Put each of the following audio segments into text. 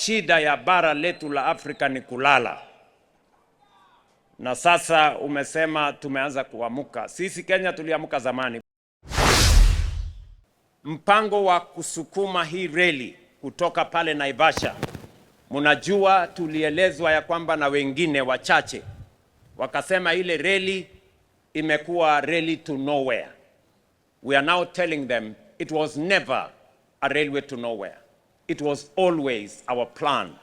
shida ya bara letu la Afrika ni kulala. Na sasa umesema tumeanza kuamuka. Sisi Kenya tuliamuka zamani. Mpango wa kusukuma hii reli kutoka pale Naivasha, mnajua tulielezwa ya kwamba na wengine wachache wakasema ile reli imekuwa reli to nowhere. We are now telling them it was never a railway to nowhere. It was always our plan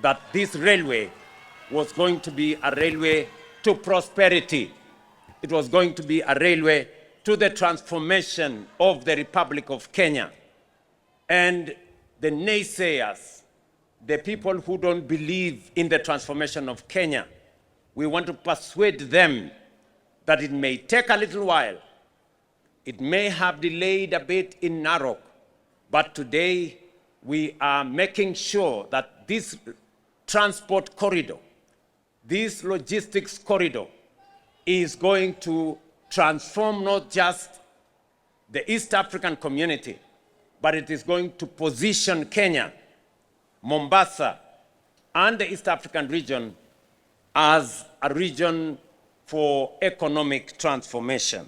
that this railway was going to be a railway to prosperity. It was going to be a railway to the transformation of the Republic of Kenya. And the naysayers, the people who don't believe in the transformation of Kenya, we want to persuade them that it may take a little while. It may have delayed a bit in Narok, but today we are making sure that this transport corridor, this logistics corridor, is going to transform not just the East African community, but it is going to position Kenya, Mombasa, and the East African region as a region for economic transformation.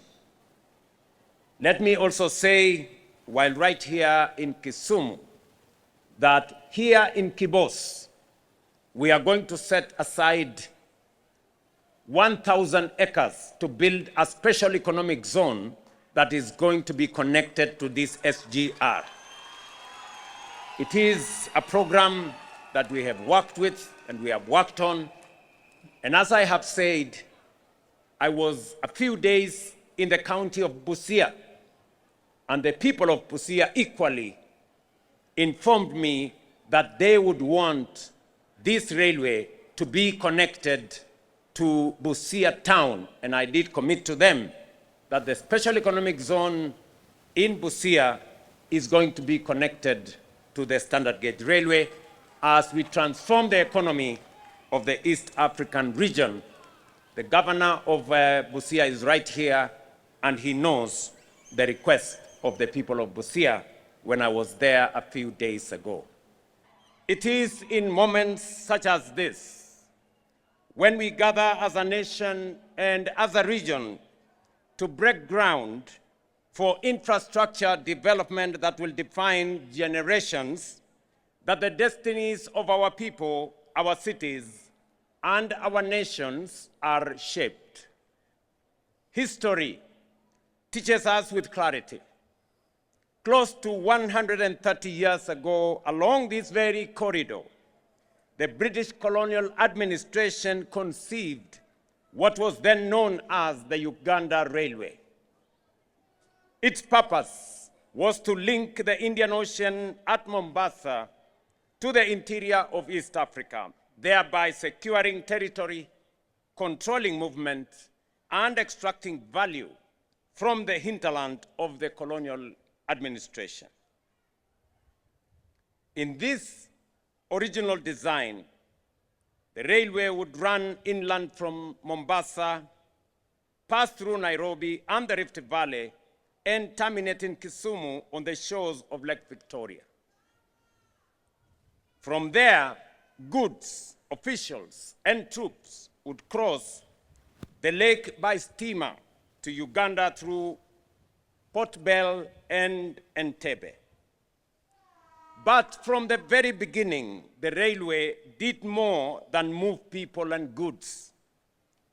Let me also say, while right here in Kisumu, that here in Kibos, we are going to set aside 1,000 acres to build a special economic zone that is going to be connected to this SGR. It is a program that we have worked with and we have worked on. And as I have said, I was a few days in the county of Busia, and the people of Busia equally informed me that they would want this railway to be connected to Busia town, and I did commit to them that the special economic zone in Busia is going to be connected to the standard gauge railway as we transform the economy of the East African region. The governor of Busia is right here, and he knows the request of the people of Busia when I was there a few days ago. It is in moments such as this, when we gather as a nation and as a region to break ground for infrastructure development that will define generations, that the destinies of our people, our cities, and our nations are shaped. History teaches us with clarity. Close to 130 years ago, along this very corridor, the British colonial administration conceived what was then known as the Uganda Railway. Its purpose was to link the Indian Ocean at Mombasa to the interior of East Africa, thereby securing territory, controlling movement, and extracting value from the hinterland of the colonial administration. In this original design, the railway would run inland from Mombasa, pass through Nairobi and the Rift Valley, and terminate in Kisumu on the shores of Lake Victoria. From there, goods, officials, and troops would cross the lake by steamer to Uganda through Port Bell and Entebbe. But from the very beginning, the railway did more than move people and goods.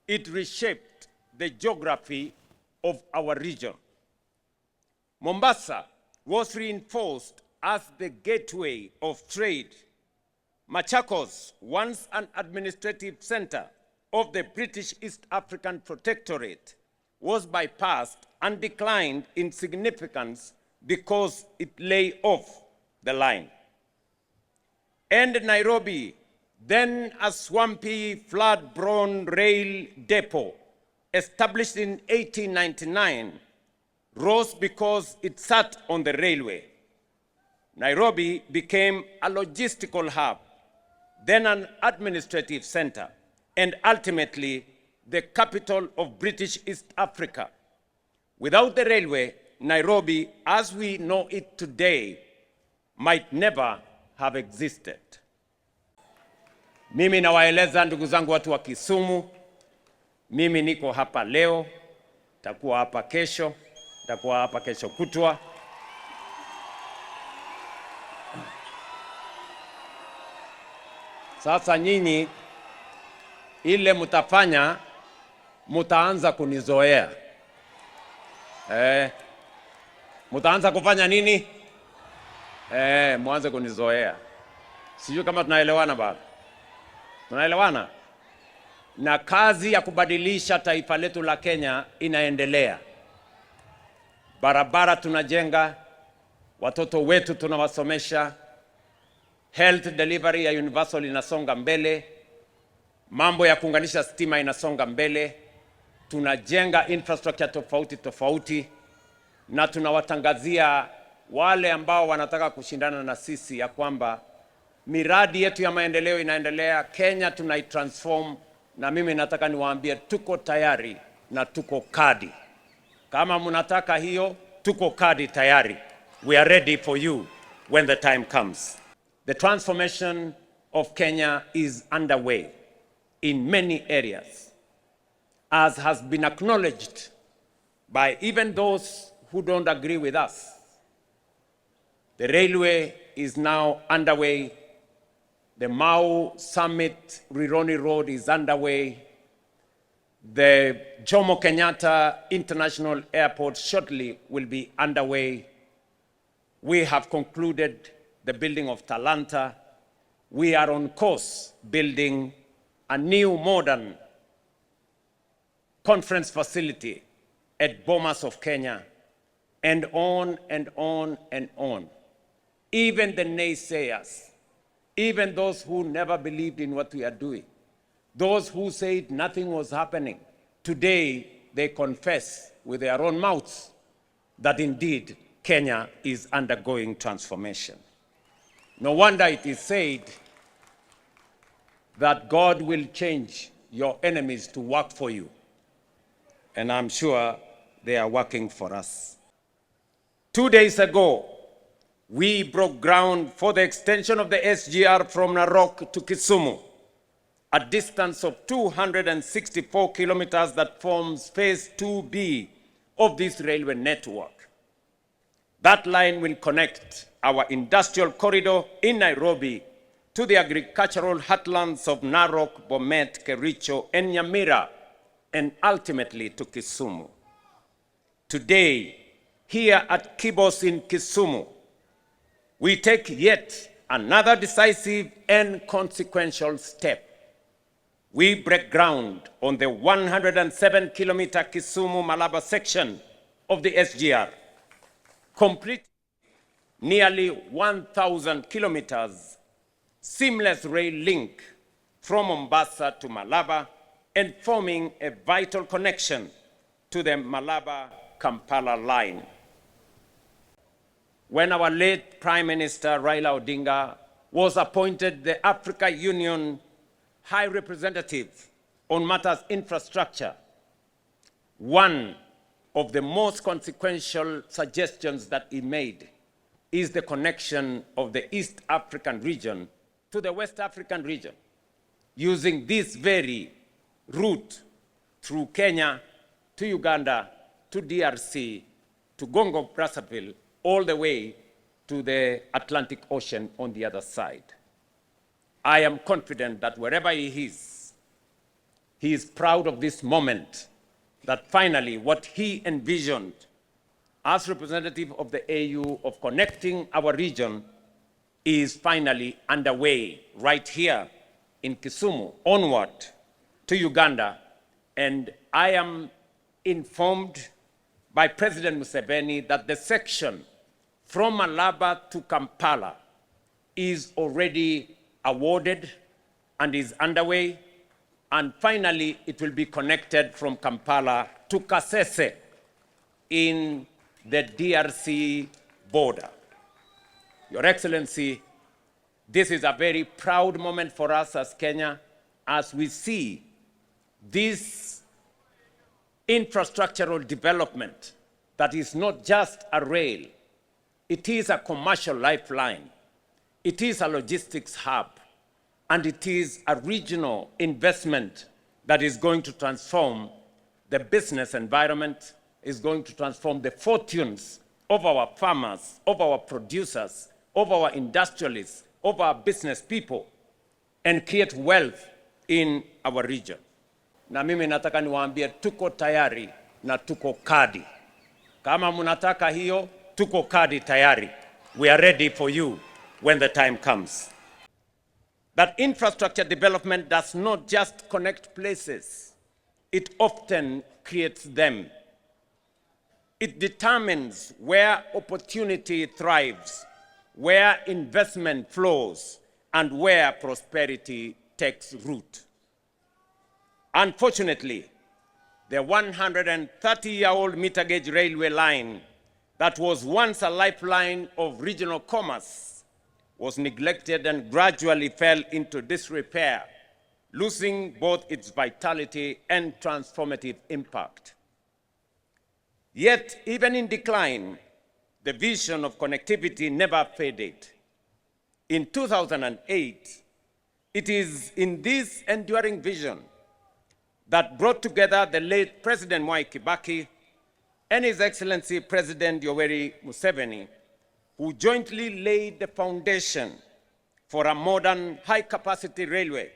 It reshaped the geography of our region. Mombasa was reinforced as the gateway of trade. Machakos, once an administrative center of the British East African Protectorate, was bypassed and declined in significance because it lay off the line. And Nairobi, then a swampy, flood-prone rail depot, established in 1899, rose because it sat on the railway. Nairobi became a logistical hub, then an administrative center, and ultimately the capital of British East Africa. Without the railway, Nairobi, as we know it today, might never have existed. Mimi nawaeleza ndugu zangu watu wa Kisumu, mimi niko hapa leo, nitakuwa hapa kesho, nitakuwa hapa kesho kutwa. Sasa nyinyi ile mtafanya, mtaanza kunizoea. Mtaanza kufanya nini? Mwanze kunizoea. Sijui kama tunaelewana bado. Tunaelewana? Na kazi ya kubadilisha taifa letu la Kenya inaendelea. Barabara tunajenga, watoto wetu tunawasomesha, health delivery ya universal inasonga mbele, mambo ya kuunganisha stima inasonga mbele, tunajenga infrastructure tofauti tofauti, na tunawatangazia wale ambao wanataka kushindana na sisi ya kwamba miradi yetu ya maendeleo inaendelea. Kenya tunaitransform, na mimi nataka niwaambie tuko tayari na tuko kadi. Kama mnataka hiyo, tuko kadi tayari. We are ready for you when the time comes. The transformation of Kenya is underway in many areas, as has been acknowledged by even those who don't agree with us. The railway is now underway. The Mau Summit Rironi Road is underway. The Jomo Kenyatta International Airport shortly will be underway. We have concluded the building of Talanta. We are on course building a new modern conference facility at Bomas of Kenya, and on and on and on. Even the naysayers, even those who never believed in what we are doing, those who said nothing was happening, today they confess with their own mouths that indeed Kenya is undergoing transformation. No wonder it is said that God will change your enemies to work for you. And I'm sure they are working for us. 2 days ago, we broke ground for the extension of the SGR from Narok to Kisumu, a distance of 264 kilometers that forms phase 2B of this railway network. That line will connect our industrial corridor in Nairobi to the agricultural heartlands of Narok, Bomet, Kericho, and Nyamira, and ultimately to Kisumu. Today, here at Kibos in Kisumu, we take yet another decisive and consequential step. We break ground on the 107-kilometer Kisumu-Malaba section of the SGR, complete nearly 1,000 kilometers seamless rail link from Mombasa to Malaba, and forming a vital connection to the Malaba-Kampala line. When our late Prime Minister Raila Odinga was appointed the Africa Union High Representative on matters infrastructure, one of the most consequential suggestions that he made is the connection of the East African region to the West African region, using this very route through Kenya to Uganda to DRC to Congo-Brazzaville, all the way to the Atlantic Ocean on the other side. I am confident that wherever he is proud of this moment, that finally what he envisioned as representative of the AU of connecting our region is finally underway right here in Kisumu, onward to Uganda. And I am informed by President Museveni that the section from Malaba to Kampala is already awarded and is underway, and finally it will be connected from Kampala to Kasese in the DRC border. Your Excellency, this is a very proud moment for us as Kenya, as we see this infrastructural development that is not just a rail, it is a commercial lifeline, it is a logistics hub, and it is a regional investment that is going to transform the business environment, is going to transform the fortunes of our farmers, of our producers, of our industrialists, of our business people, and create wealth in our region. Na mimi nataka niwaambie tuko tayari na tuko kadi. Kama mnataka hiyo, tuko kadi tayari. We are ready for you when the time comes. That infrastructure development does not just connect places, it often creates them. It determines where opportunity thrives, where investment flows, and where prosperity takes root. Unfortunately, the 130-year-old meter gauge railway line that was once a lifeline of regional commerce was neglected and gradually fell into disrepair, losing both its vitality and transformative impact. Yet, even in decline, the vision of connectivity never faded. In 2008, it is in this enduring vision that brought together the late President Mwai Kibaki and His Excellency President Yoweri Museveni, who jointly laid the foundation for a modern high-capacity railway,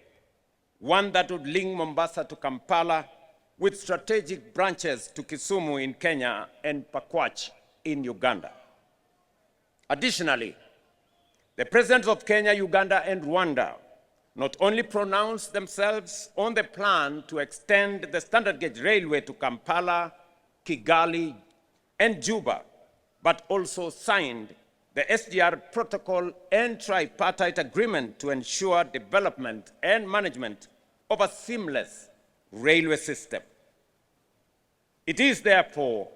one that would link Mombasa to Kampala with strategic branches to Kisumu in Kenya and Pakwach in Uganda. Additionally, the presidents of Kenya, Uganda, and Rwanda not only pronounced themselves on the plan to extend the standard gauge railway to Kampala, Kigali, and Juba, but also signed the SGR protocol and tripartite agreement to ensure development and management of a seamless railway system. It is therefore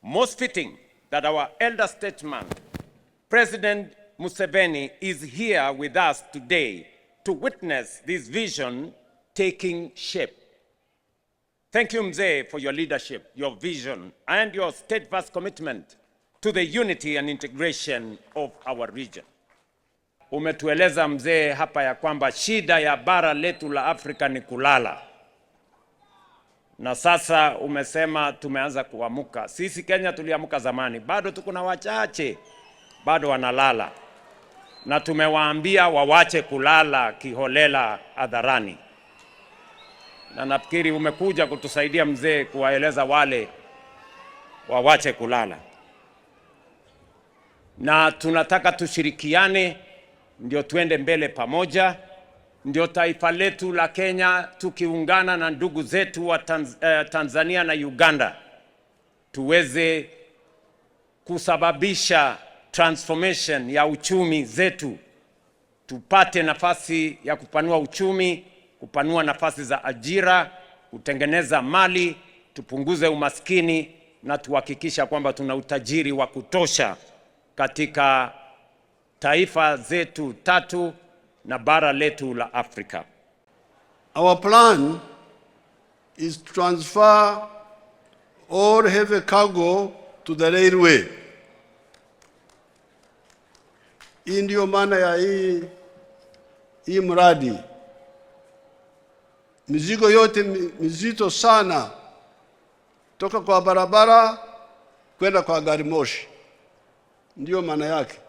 most fitting that our elder statesman, President Museveni, is here with us today to witness this vision taking shape. Thank you, Mzee, for your leadership, your vision, and your steadfast commitment to the unity and integration of our region. Umetueleza Mzee hapa ya kwamba shida ya bara letu la Afrika ni kulala. Na sasa umesema tumeanza kuamuka. Sisi Kenya tuliamuka zamani, bado tuko na wachache bado wanalala. Na tumewaambia wawache kulala kiholela hadharani. Na nafikiri umekuja kutusaidia Mzee kuwaeleza wale wawache kulala. Na tunataka tushirikiane ndio tuende mbele pamoja, ndio taifa letu la Kenya tukiungana na ndugu zetu wa Tanzania na Uganda tuweze kusababisha transformation ya uchumi zetu, tupate nafasi ya kupanua uchumi, kupanua nafasi za ajira, kutengeneza mali, tupunguze umaskini na tuhakikisha kwamba tuna utajiri wa kutosha katika taifa zetu tatu na bara letu la Afrika. Our plan is to transfer all heavy cargo to the railway. Hii ndio maana ya hii mradi. Mizigo yote mizito sana toka kwa barabara kwenda kwa gari moshi. Ndio maana yake.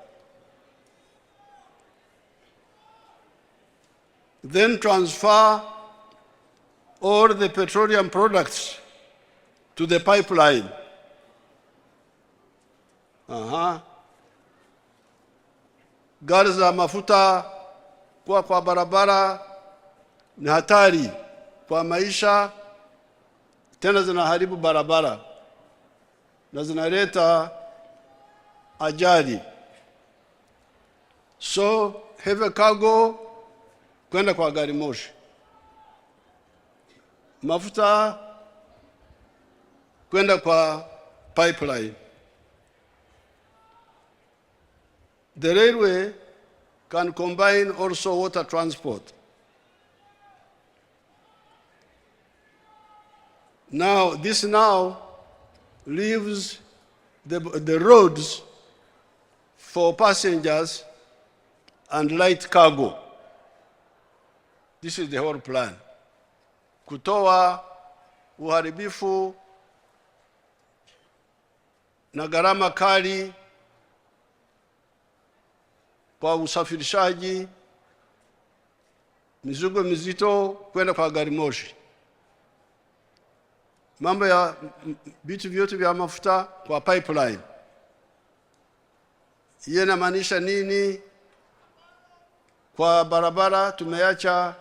Then transfer all the petroleum products to the pipeline. Gari za mafuta kwa barabara ni hatari kwa maisha, tena zinaharibu barabara na zinaleta ajali. So heavy cargo kwenda kwa gari moshi, mafuta kwenda kwa pipeline. The railway can combine also water transport. This leaves the roads for passengers and light cargo. This is the whole plan. Kutoa uharibifu na gharama kali kwa usafirishaji mizigo mizito kwenda kwa gari moshi. Mambo ya vitu vyote vya mafuta kwa pipeline. Hiyo inamaanisha nini? Kwa barabara tumeacha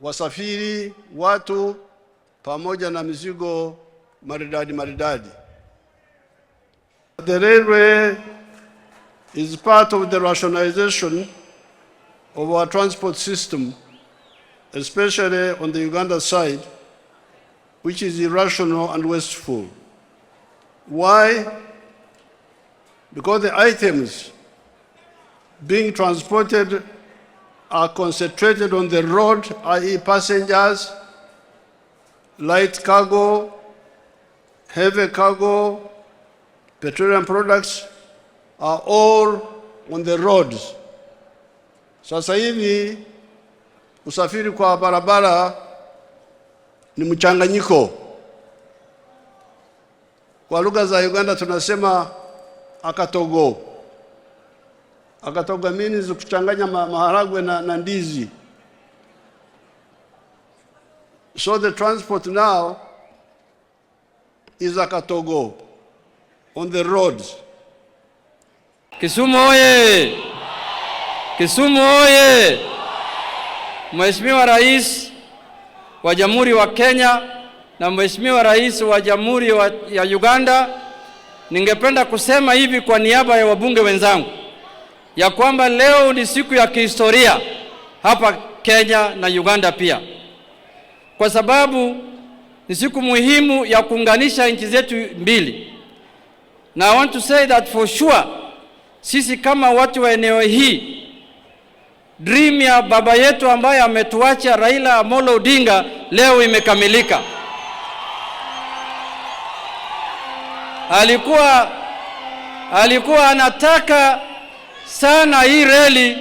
wasafiri, watu pamoja na mizigo maridadi. The railway is part of the rationalization of our transport system, especially on the Uganda side, which is irrational and wasteful. Why? Because the items being transported are concentrated on the road, i.e. passengers, light cargo, heavy cargo, petroleum products are all on the roads. Sasa hivi usafiri kwa barabara ni mchanganyiko. Kwa lugha za Uganda tunasema akatogo. Akatogo means kuchanganya maharagwe na ndizi. So the transport now is akatogo on the roads. Kisumu oye! Kisumu oye! Mheshimiwa Rais wa Jamhuri wa Kenya na Mheshimiwa Rais wa Jamhuri ya Uganda, ningependa kusema hivi kwa niaba ya wabunge wenzangu ya kwamba leo ni siku ya kihistoria hapa Kenya na Uganda pia, kwa sababu ni siku muhimu ya kuunganisha nchi zetu mbili. Na I want to say that for sure, sisi kama watu wa eneo hii, dream ya baba yetu ambaye ametuacha Raila Amolo Odinga leo imekamilika. Alikuwa anataka sana hii reli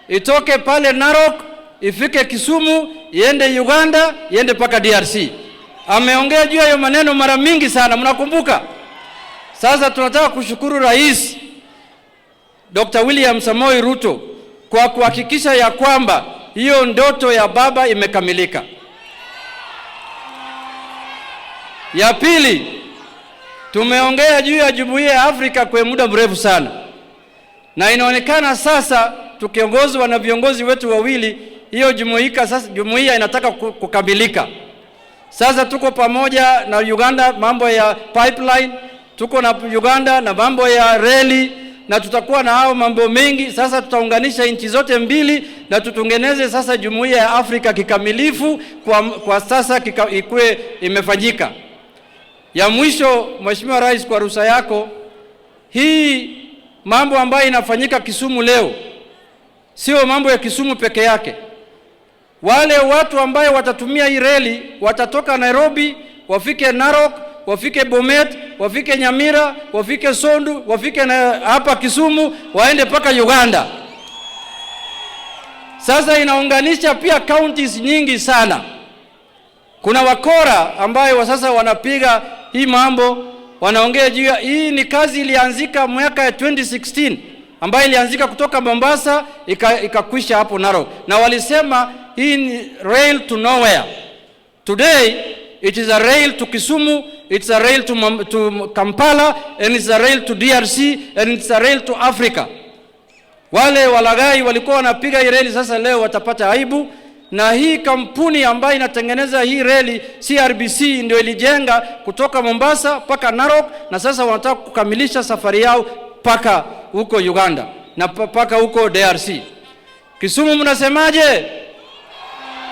itoke pale Narok, ifike Kisumu, iende Uganda, iende paka DRC. Ameongea juu ya maneno mara mingi sana, mnakumbuka? Sasa tunataka kushukuru Rais Dr. William Samoei Ruto kwa kuhakikisha ya kwamba hiyo ndoto ya baba imekamilika. Ya pili, tumeongea juu ya Jumuiya ya Afrika kwa muda mrefu sana. Na inaonekana sasa tukiongozwa na viongozi wetu wawili, hiyo jumuiya inataka kukamilika. Sasa tuko pamoja na Uganda mambo ya pipeline, tuko na Uganda na mambo ya reli, na tutakuwa na hao mambo mengi. Sasa tutaunganisha nchi zote mbili na tutengeneze sasa Jumuiya ya Afrika kikamilifu kwa sasa ikue imefanyika. Ya mwisho, Mheshimiwa Rais, kwa ruhusa yako, hii mambo ambayo inafanyika Kisumu leo sio mambo ya Kisumu peke yake. Wale watu ambao watatumia hii reli watatoka Nairobi, wafike Narok, wafike Bomet, wafike Nyamira, wafike Sondu, wafike hapa Kisumu, waende paka Uganda. Sasa inaunganisha pia counties nyingi sana. Kuna wakora ambao sasa wanapiga hii mambo, wanaongea juu hii ni kazi ilianzika mwaka ya 2016 ambayo ilianzika kutoka Mombasa ikakwisha hapo Narok, na walisema hii ni rail to nowhere. Today it is a rail to Kisumu, it's a rail to Kampala, and it's a rail to DRC, and it's a rail to Africa. Wale walagai walikuwa wanapiga hii reli, sasa leo watapata aibu. Na hii kampuni ambayo inatengeneza hii reli CRBC ndio ilijenga kutoka Mombasa paka Narok, na sasa wanataka kukamilisha safari yao paka huko Uganda na paka huko DRC. Kisumu mnasemaje?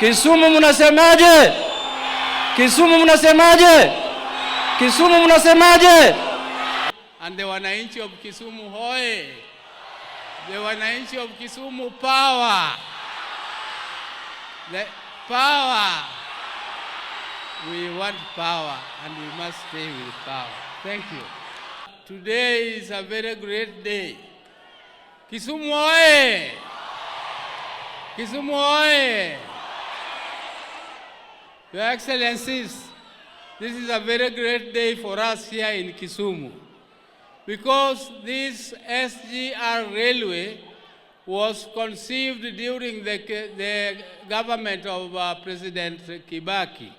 Kisumu mnasemaje? Kisumu mnasemaje? Kisumu mnasemaje? And the wananchi of Kisumu hoye. The wananchi of Kisumu power. The power. We want power and we must stay with power. Thank you. Today is a very great day. Kisumu hoye. Kisumu oye! Your Excellencies, this is a very great day for us here in Kisumu because this SGR railway was conceived during the government of President Kibaki,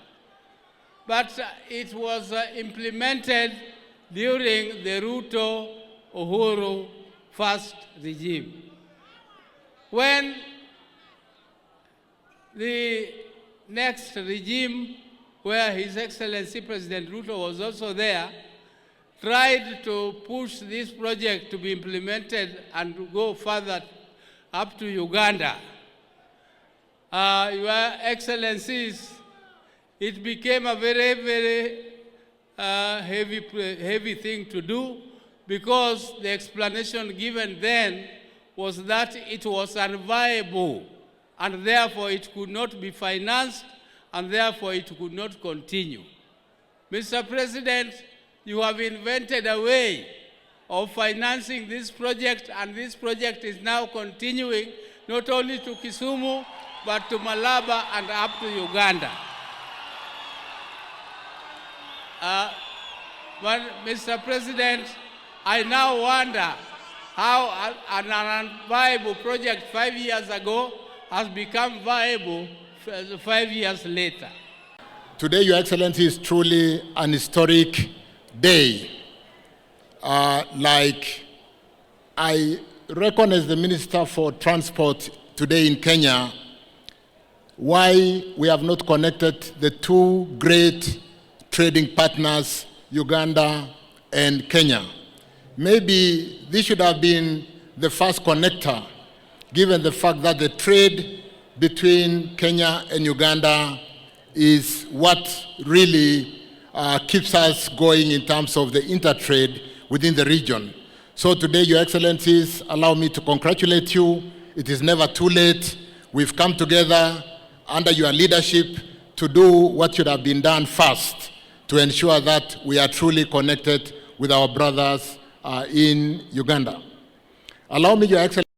but it was implemented during the Ruto Uhuru first regime. When the next regime, where His Excellency President Ruto was also there, tried to push this project to be implemented and to go further up to Uganda. Your Excellencies, it became a very, very heavy thing to do because the explanation given then was that it was unviable and therefore it could not be financed and therefore it could not continue. Mr. President, you have invented a way of financing this project, and this project is now continuing not only to Kisumu, but to Malaba and up to Uganda. But Mr. President, I now wonder how an unviable project 5 years ago has become viable 5 years later. Today, Your Excellency, is truly an historic day. Like I reckon as the Minister for Transport today in Kenya, why we have not connected the two great trading partners, Uganda and Kenya. Maybe this should have been the first connector, given the fact that the trade between Kenya and Uganda is what really keeps us going in terms of the intertrade within the region. So today, Your Excellencies, allow me to congratulate you. It is never too late. We've come together under your leadership to do what should have been done first to ensure that we are truly connected with our brothers in Uganda. Allow me, Your Excellency,